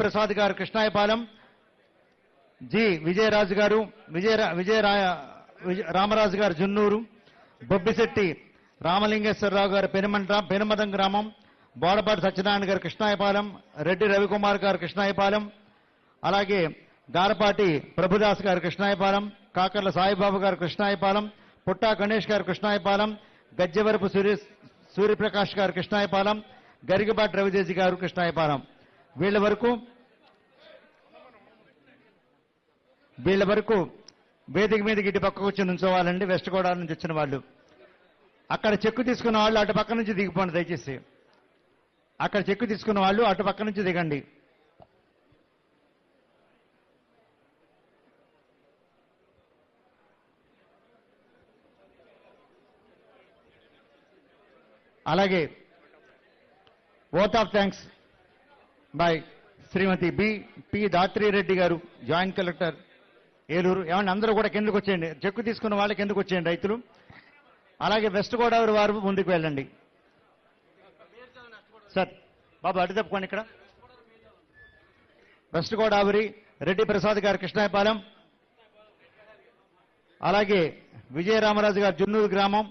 ప్రసాద్ గారు కృష్ణాయపాలెం, జి విజయరాజు గారు రామరాజు గారు జున్నూరు, బొబ్బిశెట్టి రామలింగేశ్వరరావు గారు పెనుమదం గ్రామం, బోడపాటి సత్యనారాయణ గారు కృష్ణాయపాలెం, రెడ్డి రవికుమార్ గారు కృష్ణాయపాలెం, అలాగే గారపాటి ప్రభుదాస్ గారు కృష్ణాయపాలెం, కాకర్ల సాయిబాబు గారు కృష్ణాయపాలెం, పుట్టా గణేష్ గారు కృష్ణాయపాలెం, గజ్జెవరపు సూర్యప్రకాష్ గారు కృష్ణాయపాలెం, గరిగబాటి రవిదేశి గారు కృష్ణాయపాలెం. వీళ్ళ వరకు వేదిక మీదకి ఇటు పక్కకు వచ్చి నుంచోవాలండి. వెస్ట్ గోదావరి నుంచి వచ్చిన వాళ్ళు. అక్కడ చెక్కు తీసుకున్న వాళ్ళు అటు పక్క నుంచి దిగిపోండి దయచేసి. అక్కడ చెక్కు తీసుకున్న వాళ్ళు అటు పక్క నుంచి దిగండి. అలాగే vote of thanks by Shrimati P Dhatri Reddy గారు, జాయింట్ కలెక్టర్ ఏలూరు. ఏమన్నా అందరూ కూడా కిందకు వచ్చేయండి. చెక్కు తీసుకున్న వాళ్ళకి కిందకు వచ్చేయండి రైతులు. అలాగే వెస్ట్ గోదావరి వారు ముందుకు వెళ్ళండి. సార్ బాబు అటు తప్పుకోండి. ఇక్కడ వెస్ట్ గోదావరి రెడ్డి ప్రసాద్ గారు కృష్ణాయపాలెం, అలాగే విజయరామరాజు గారు జున్నూరు గ్రామం,